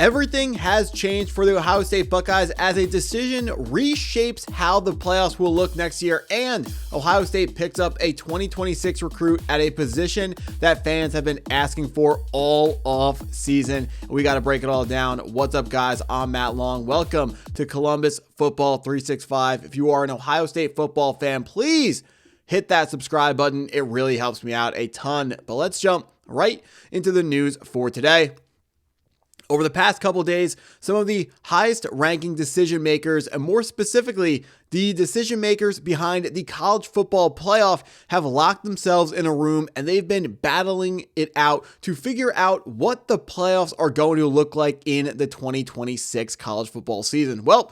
Everything has changed for the Ohio State Buckeyes as a decision reshapes how the playoffs will look next year, and Ohio State picks up a 2026 recruit at a position that fans have been asking for all off season. We got to break it all down. What's up, guys? I'm Matt Long. Welcome to Columbus Football 365. If you are an Ohio State football fan, please hit that subscribe button. It really helps me out a ton. But let's jump right into the news for today. Over the past couple of days, some of the highest ranking decision makers, and more specifically, the decision makers behind the college football playoff, have locked themselves in a room and they've been battling it out to figure out what the playoffs are going to look like in the 2026 college football season. Well,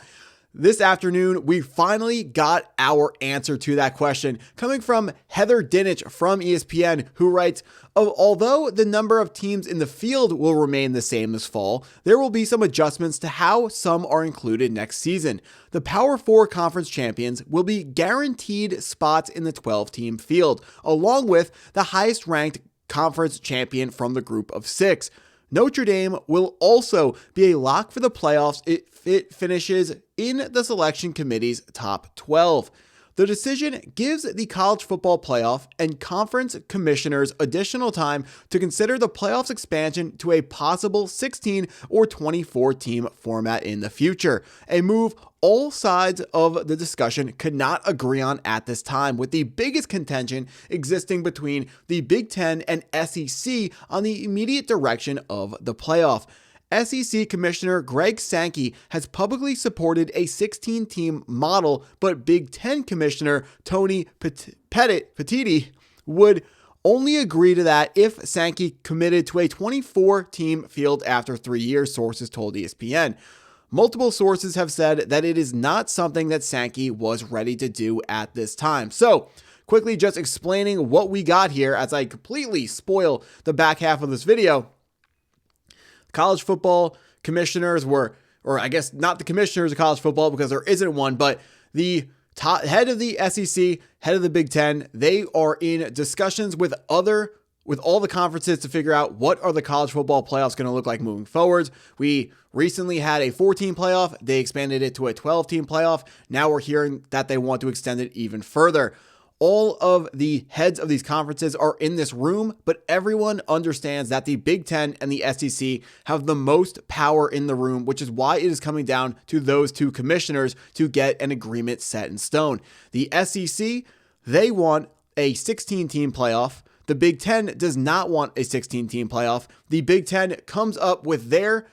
this afternoon, we finally got our answer to that question, coming from Heather Dinich from ESPN, who writes, although the number of teams in the field will remain the same this fall, there will be some adjustments to how some are included next season. The Power 4 conference champions will be guaranteed spots in the 12-team field, along with the highest-ranked conference champion from the group of 6. Notre Dame will also be a lock for the playoffs if it finishes in the selection committee's top 12. The decision gives the college football playoff and conference commissioners additional time to consider the playoffs expansion to a possible 16 or 24 team format in the future, a move all sides of the discussion could not agree on at this time, with the biggest contention existing between the Big Ten and SEC on the immediate direction of the playoff. SEC Commissioner Greg Sankey has publicly supported a 16-team model, but Big Ten Commissioner Tony Petitti would only agree to that if Sankey committed to a 24-team field after 3 years, sources told ESPN. Multiple sources have said that it is not something that Sankey was ready to do at this time. So, quickly just explaining what we got here as I completely spoil the back half of this video. College football commissioners were, or I guess not the commissioners of college football because there isn't one, but the head of the SEC, head of the Big Ten, they are in discussions with all the conferences to figure out what are the college football playoffs going to look like moving forwards. We recently had a 14 playoff. They expanded it to a 12-team playoff. Now we're hearing that they want to extend it even further. All of the heads of these conferences are in this room, but everyone understands that the Big Ten and the SEC have the most power in the room, which is why it is coming down to those two commissioners to get an agreement set in stone. The SEC, they want a 16-team playoff. The Big Ten does not want a 16-team playoff. The Big Ten comes up with their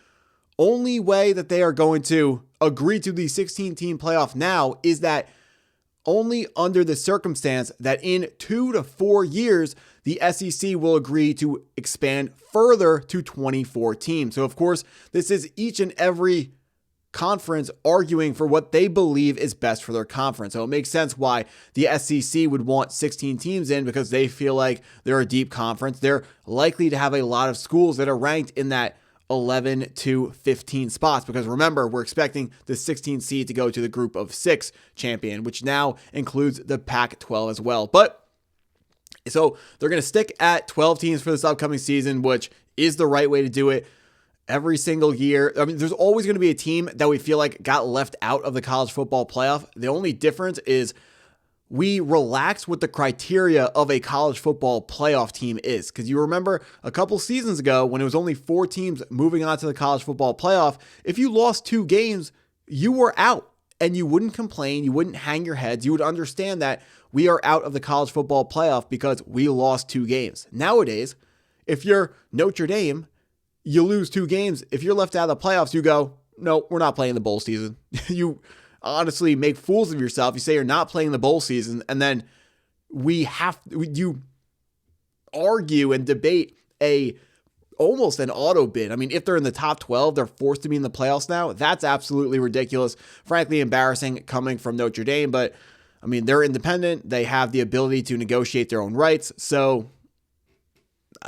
only way that they are going to agree to the 16-team playoff now is that only under the circumstance that in 2 to 4 years, the SEC will agree to expand further to 24 teams. So, of course, this is each and every conference arguing for what they believe is best for their conference. So it makes sense why the SEC would want 16 teams in, because they feel like they're a deep conference. They're likely to have a lot of schools that are ranked in that 11 to 15 spots, because remember, we're expecting the 16 seed to go to the group of 6 champion, which now includes the Pac-12 as well. But so they're going to stick at 12 teams for this upcoming season, which is the right way to do it. Every single year, I mean, there's always going to be a team that we feel like got left out of the college football playoff. The only difference is we relax what the criteria of a college football playoff team is. Because you remember a couple seasons ago when it was only 4 teams moving on to the college football playoff, if you lost 2 games, you were out, and you wouldn't complain. You wouldn't hang your heads. You would understand that we are out of the college football playoff because we lost 2 games. Nowadays, if you're Notre Dame, you lose 2 games. If you're left out of the playoffs, you go, no, we're not playing the bowl season. You honestly make fools of yourself. You say you're not playing the bowl season, and then you argue and debate almost an auto bid. I mean, if they're in the top 12, they're forced to be in the playoffs now. That's absolutely ridiculous. Frankly, embarrassing coming from Notre Dame, but I mean, they're independent. They have the ability to negotiate their own rights. So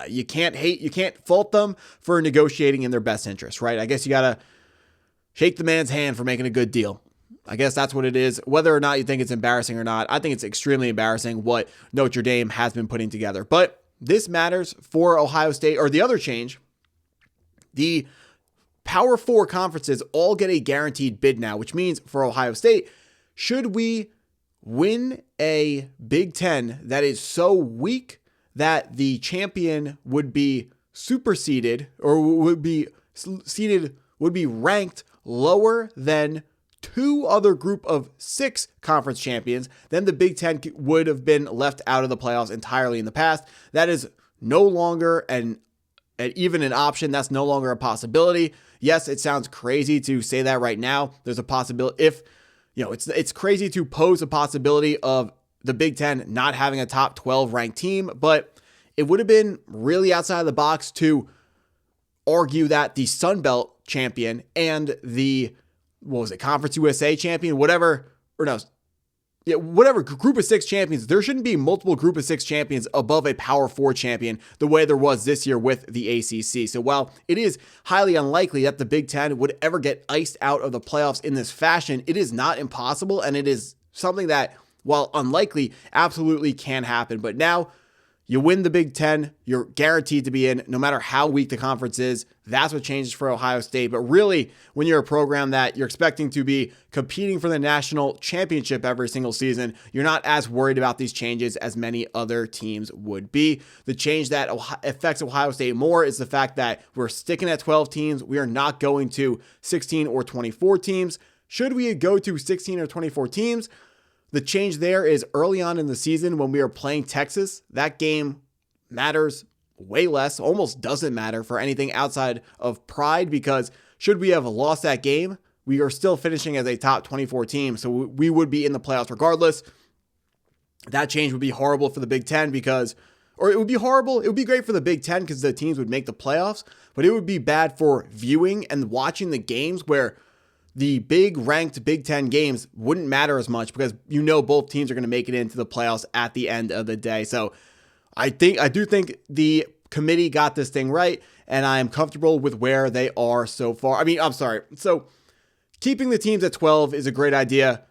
you can't fault them for negotiating in their best interest, right? I guess you got to shake the man's hand for making a good deal. I guess that's what it is. Whether or not you think it's embarrassing or not, I think it's extremely embarrassing what Notre Dame has been putting together. But this matters for Ohio State, or the other change, the Power 4 conferences all get a guaranteed bid now, which means for Ohio State, should we win a Big Ten that is so weak that the champion would be superseded or would be ranked lower than two other group of 6 conference champions, then the Big Ten would have been left out of the playoffs entirely in the past. That is no longer even an option. That's no longer a possibility. Yes, it sounds crazy to say that right now. There's a possibility it's crazy to pose a possibility of the Big Ten not having a top 12 ranked team, but it would have been really outside of the box to argue that the Sun Belt champion and the Conference USA champion, whatever group of 6 champions, there shouldn't be multiple group of 6 champions above a Power 4 champion the way there was this year with the ACC. So while it is highly unlikely that the Big Ten would ever get iced out of the playoffs in this fashion, it is not impossible, and it is something that, while unlikely, absolutely can happen. But now you win the Big Ten, you're guaranteed to be in no matter how weak the conference is. That's what changes for Ohio State. But really, when you're a program that you're expecting to be competing for the national championship every single season, you're not as worried about these changes as many other teams would be. The change that affects Ohio State more is the fact that we're sticking at 12 teams. We are not going to 16 or 24 teams. Should we go to 16 or 24 teams? The change there is early on in the season when we are playing Texas. That game matters way less, almost doesn't matter for anything outside of pride, because should we have lost that game, we are still finishing as a top 24 team, so we would be in the playoffs regardless. That change would be horrible for the Big Ten it would be horrible. It would be great for the Big Ten because the teams would make the playoffs, but it would be bad for viewing and watching the games where the big ranked Big Ten games wouldn't matter as much because both teams are going to make it into the playoffs at the end of the day. So I do think the committee got this thing right, and I am comfortable with where they are so far. So keeping the teams at 12 is a great idea.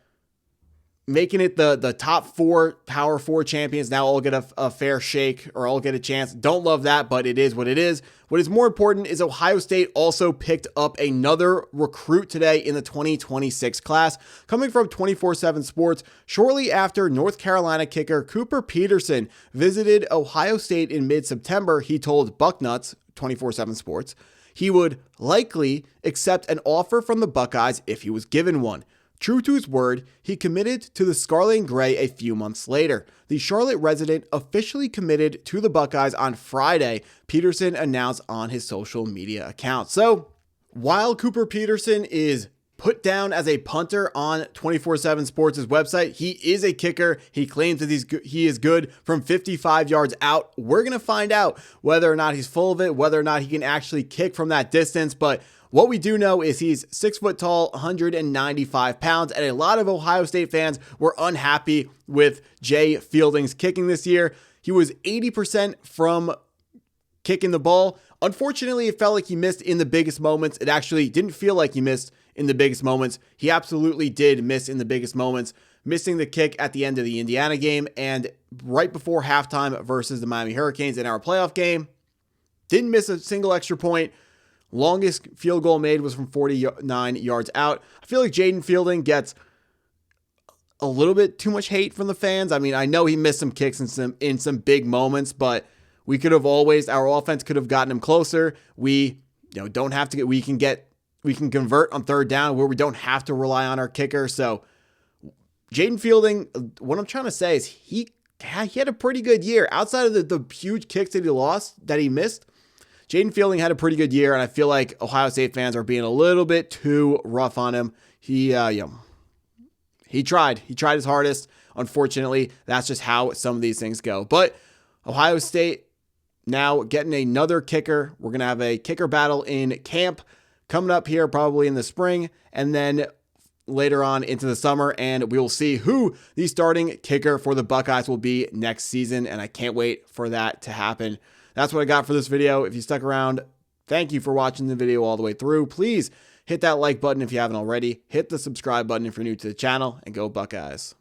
Making it the top 4 Power 4 champions now all get a fair shake or all get a chance. Don't love that, but it is what it is. What is more important is Ohio State also picked up another recruit today in the 2026 class, coming from 24/7 Sports. Shortly after North Carolina kicker Cooper Peterson visited Ohio State in mid-September, he told Bucknuts, 24/7 Sports, he would likely accept an offer from the Buckeyes if he was given one. True to his word, he committed to the Scarlet and Gray a few months later. The Charlotte resident officially committed to the Buckeyes on Friday, Peterson announced on his social media account. So, while Cooper Peterson is put down as a punter on 24/7 Sports' website, he is a kicker. He claims that he is good from 55 yards out. We're going to find out whether or not he's full of it, whether or not he can actually kick from that distance, but what we do know is he's 6 foot tall, 195 pounds, and a lot of Ohio State fans were unhappy with Jay Fielding's kicking this year. He was 80% from kicking the ball. Unfortunately, it felt like he missed in the biggest moments. It actually didn't feel like he missed in the biggest moments. He absolutely did miss in the biggest moments, missing the kick at the end of the Indiana game and right before halftime versus the Miami Hurricanes in our playoff game. Didn't miss a single extra point. Longest field goal made was from 49 yards out. I feel like Jaden Fielding gets a little bit too much hate from the fans. I mean, I know he missed some kicks in some big moments, but our offense could have gotten him closer. We don't have to we can convert on third down where we don't have to rely on our kicker. So Jaden Fielding, what I'm trying to say is he had a pretty good year outside of the huge kicks that he missed. Jaden Fielding had a pretty good year, and I feel like Ohio State fans are being a little bit too rough on him. He tried his hardest. Unfortunately, that's just how some of these things go. But Ohio State now getting another kicker. We're going to have a kicker battle in camp coming up here probably in the spring, and then later on into the summer, and we will see who the starting kicker for the Buckeyes will be next season, and I can't wait for that to happen. That's what I got for this video. If you stuck around, thank you for watching the video all the way through. Please hit that like button if you haven't already. Hit the subscribe button if you're new to the channel, and go Buckeyes.